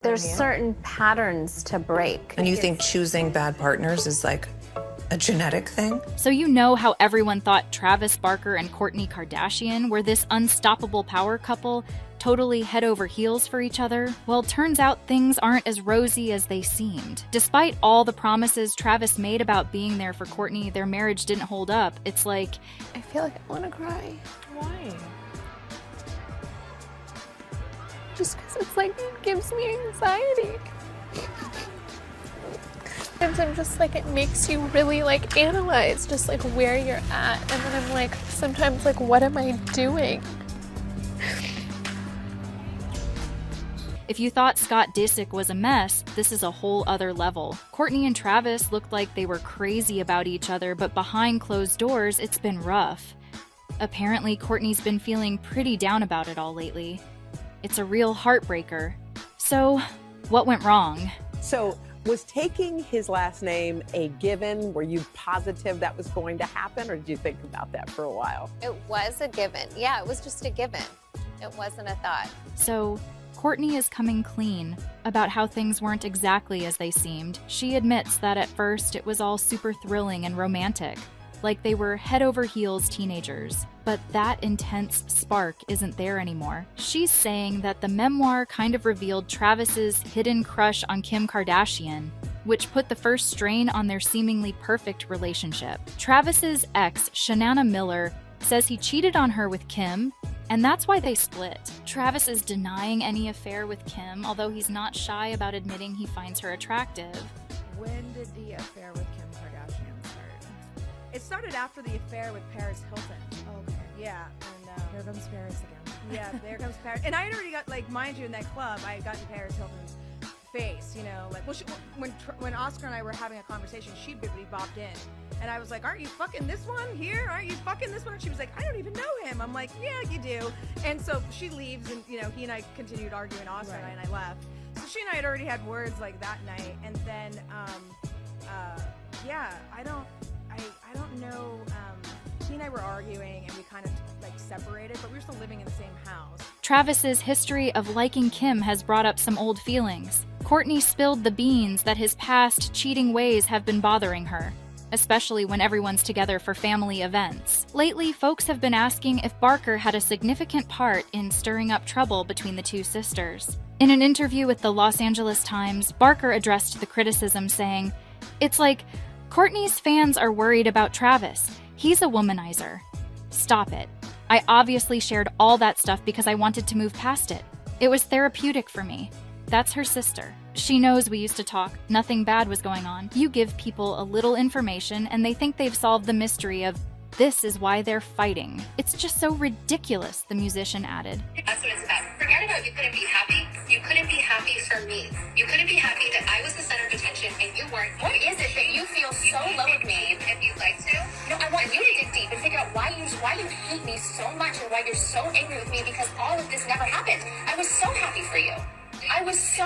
There's certain patterns to break. And you think choosing bad partners is like a genetic thing? So you know how everyone thought Travis Barker and Kourtney Kardashian were this unstoppable power couple, totally head over heels for each other? Well, turns out things aren't as rosy as they seemed. Despite all the promises Travis made about being there for Kourtney, their marriage didn't hold up. It's like, I feel like I want to cry. Why? Just because it's like, it gives me anxiety. Sometimes I'm just like, it makes you really like analyze just like where you're at. And then I'm like, sometimes like, what am I doing? if you thought Scott Disick was a mess, this is a whole other level. Kourtney and Travis looked like they were crazy about each other, but behind closed doors, it's been rough. Apparently, Kourtney's been feeling pretty down about it all lately. It's a real heartbreaker. So, what went wrong? So, was taking his last name a given? Were you positive that was going to happen, or did you think about that for a while? It was a given. Yeah, it was just a given. It wasn't a thought. So, Kourtney is coming clean about how things weren't exactly as they seemed. She admits that at first it was all super thrilling and romantic, like they were head over heels teenagers. But that intense spark isn't there anymore. She's saying that the memoir kind of revealed Travis's hidden crush on Kim Kardashian, which put the first strain on their seemingly perfect relationship. Travis's ex, Shanana Miller, says he cheated on her with Kim, and that's why they split. Travis is denying any affair with Kim, although he's not shy about admitting he finds her attractive. When did the affair with Kim Kardashian start? It started after the affair with Paris Hilton. Okay. Yeah, and Here comes Paris again. yeah, there comes Paris. And I had already got, like, mind you, in that club, I had gotten Paris Hilton's face, you know, like, well, when Oscar and I were having a conversation, she bibbity bopped in, and I was like, aren't you fucking this one here? Aren't you fucking this one? And she was like, I don't even know him. I'm like, yeah, you do. And so she leaves, and, you know, he and I continued arguing, Oscar and I left. So she and I had already had words like that night, and then, yeah, I don't know, he and I were arguing, and we kind of, like, separated, but we were still living in the same house. Travis's history of liking Kim has brought up some old feelings. Kourtney spilled the beans that his past cheating ways have been bothering her, especially when everyone's together for family events. Lately, folks have been asking if Barker had a significant part in stirring up trouble between the two sisters. In an interview with the Los Angeles Times, Barker addressed the criticism, saying, "It's like, Kourtney's fans are worried about Travis. He's a womanizer. Stop it. I obviously shared all that stuff because I wanted to move past it. It was therapeutic for me. That's her sister. She knows we used to talk. Nothing bad was going on. You give people a little information and they think they've solved the mystery of this is why they're fighting. It's just so ridiculous," the musician added. That's what it's about. Forget about you couldn't be happy. You couldn't be happy for me. You couldn't be happy that I was the center of attention and you weren't. What is it that you feel so low with me? If you'd like to. No, I want you to dig deep and figure out why you hate me so much and why you're so angry with me, because all of this never happened. I was so happy for you. I was so...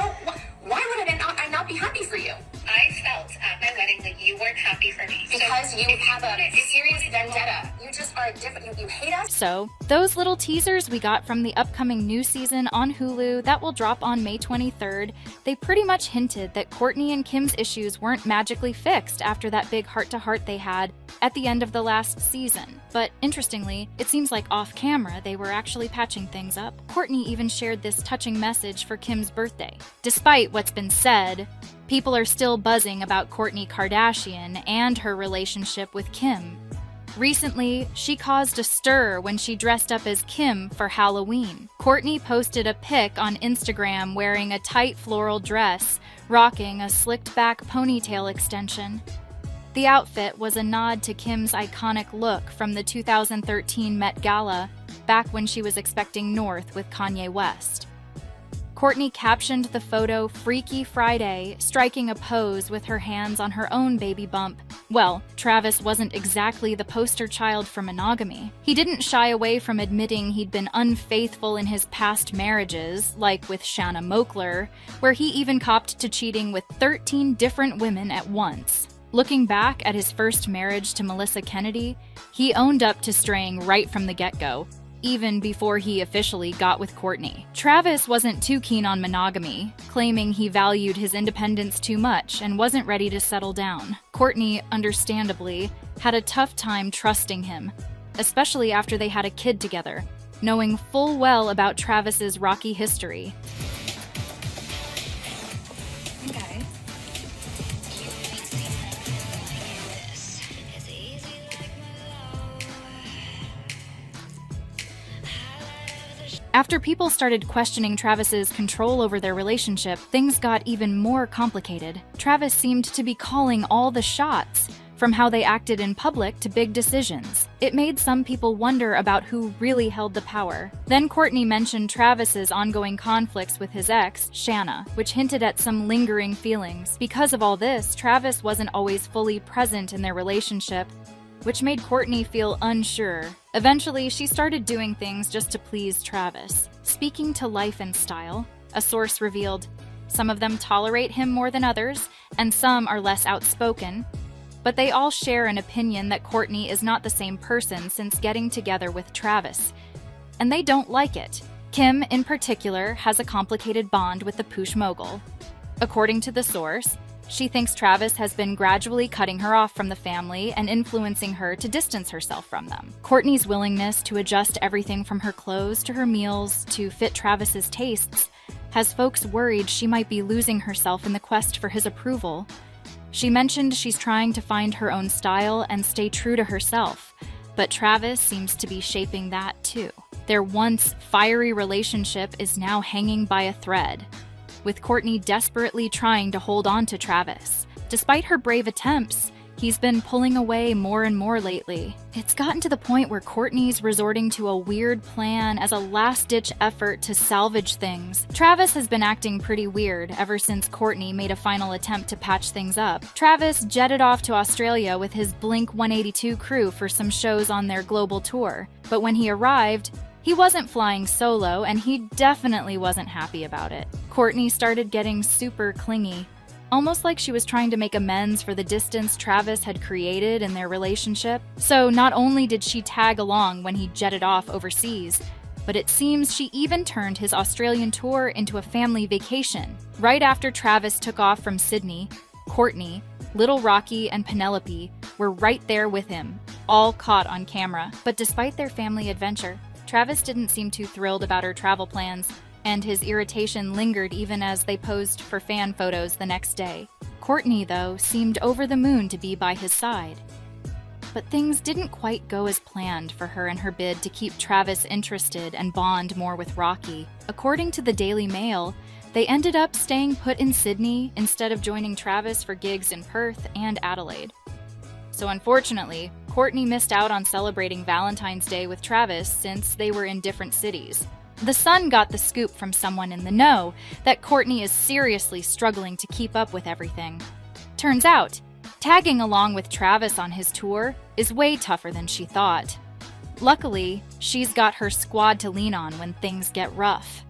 Why would I not be happy for you? I felt at my wedding that you weren't happy for me. Because so you have a serious vendetta. You just are different. You hate us. So, those little teasers we got from the upcoming new season on Hulu that will drop on May 23rd, they pretty much hinted that Kourtney and Kim's issues weren't magically fixed after that big heart-to-heart they had at the end of the last season. But interestingly, it seems like off-camera they were actually patching things up. Kourtney even shared this touching message for Kim's birthday. Despite what's been said, people are still buzzing about Kourtney Kardashian and her relationship with Kim. Recently, she caused a stir when she dressed up as Kim for Halloween. Kourtney posted a pic on Instagram wearing a tight floral dress, rocking a slicked-back ponytail extension. The outfit was a nod to Kim's iconic look from the 2013 Met Gala, back when she was expecting North with Kanye West. Kourtney captioned the photo Freaky Friday, striking a pose with her hands on her own baby bump. Well, Travis wasn't exactly the poster child for monogamy. He didn't shy away from admitting he'd been unfaithful in his past marriages, like with Shanna Moakler, where he even copped to cheating with 13 different women at once. Looking back at his first marriage to Melissa Kennedy, he owned up to straying right from the get-go. even before he officially got with Kourtney. Travis wasn't too keen on monogamy, claiming he valued his independence too much and wasn't ready to settle down. Kourtney, understandably, had a tough time trusting him, especially after they had a kid together, knowing full well about Travis's rocky history. After people started questioning Travis's control over their relationship, things got even more complicated. Travis seemed to be calling all the shots, from how they acted in public to big decisions. It made some people wonder about who really held the power. Then Kourtney mentioned Travis's ongoing conflicts with his ex, Shanna, which hinted at some lingering feelings. Because of all this, Travis wasn't always fully present in their relationship, which made Kourtney feel unsure. Eventually, she started doing things just to please Travis. Speaking to Life and Style, a source revealed, some of them tolerate him more than others, and some are less outspoken, but they all share an opinion that Kourtney is not the same person since getting together with Travis, and they don't like it. Kim, in particular, has a complicated bond with the Poosh mogul. According to the source, she thinks Travis has been gradually cutting her off from the family and influencing her to distance herself from them. Kourtney's willingness to adjust everything from her clothes to her meals to fit Travis's tastes has folks worried she might be losing herself in the quest for his approval. She mentioned she's trying to find her own style and stay true to herself, but Travis seems to be shaping that too. Their once fiery relationship is now hanging by a thread, with Kourtney desperately trying to hold on to Travis. Despite her brave attempts, he's been pulling away more and more lately. It's gotten to the point where Kourtney's resorting to a weird plan as a last-ditch effort to salvage things. Travis has been acting pretty weird ever since Kourtney made a final attempt to patch things up. Travis jetted off to Australia with his Blink-182 crew for some shows on their global tour, but when he arrived, he wasn't flying solo, and he definitely wasn't happy about it. Kourtney started getting super clingy, almost like she was trying to make amends for the distance Travis had created in their relationship. So not only did she tag along when he jetted off overseas, but it seems she even turned his Australian tour into a family vacation. Right after Travis took off from Sydney, Kourtney, Little Rocky, and Penelope were right there with him, all caught on camera. But despite their family adventure, Travis didn't seem too thrilled about her travel plans, and his irritation lingered even as they posed for fan photos the next day. Kourtney, though, seemed over the moon to be by his side. But things didn't quite go as planned for her in her bid to keep Travis interested and bond more with Rocky. According to the Daily Mail, they ended up staying put in Sydney instead of joining Travis for gigs in Perth and Adelaide. So unfortunately, Kourtney missed out on celebrating Valentine's Day with Travis since they were in different cities. The Sun got the scoop from someone in the know that Kourtney is seriously struggling to keep up with everything. Turns out, tagging along with Travis on his tour is way tougher than she thought. Luckily, she's got her squad to lean on when things get rough.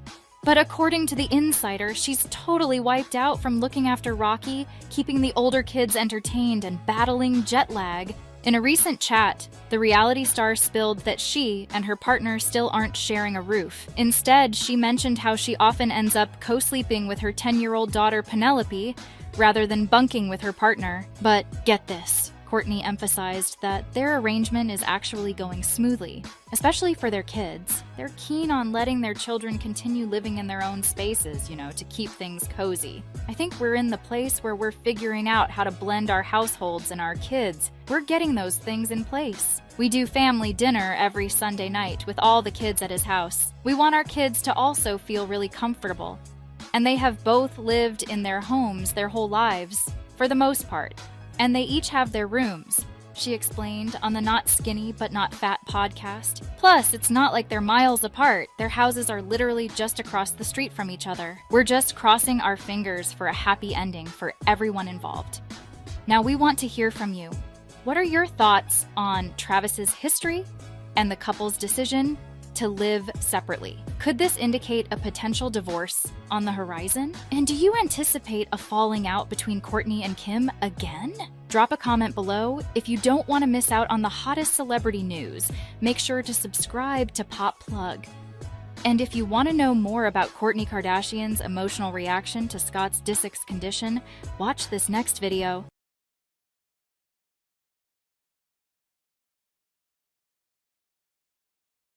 But according to the Insider, she's totally wiped out from looking after Rocky, keeping the older kids entertained, and battling jet lag. In a recent chat, the reality star spilled that she and her partner still aren't sharing a roof. Instead, she mentioned how she often ends up co-sleeping with her 10-year-old daughter Penelope, rather than bunking with her partner. But get this, Kourtney emphasized that their arrangement is actually going smoothly, especially for their kids. They're keen on letting their children continue living in their own spaces, to keep things cozy. I think we're in the place where we're figuring out how to blend our households and our kids. We're getting those things in place. We do family dinner every Sunday night with all the kids at his house. We want our kids to also feel really comfortable. And they have both lived in their homes their whole lives, for the most part. And they each have their rooms, she explained on the Not Skinny But Not Fat podcast. Plus, it's not like they're miles apart. Their houses are literally just across the street from each other. We're just crossing our fingers for a happy ending for everyone involved. Now we want to hear from you. What are your thoughts on Travis's history and the couple's decision? to live separately. Could this indicate a potential divorce on the horizon? And do you anticipate a falling out between Kourtney and Kim again? Drop a comment below. If you don't want to miss out on the hottest celebrity news, make sure to subscribe to PopPlug. And if you want to know more about Kourtney Kardashian's emotional reaction to Scott's disick's condition, watch this next video.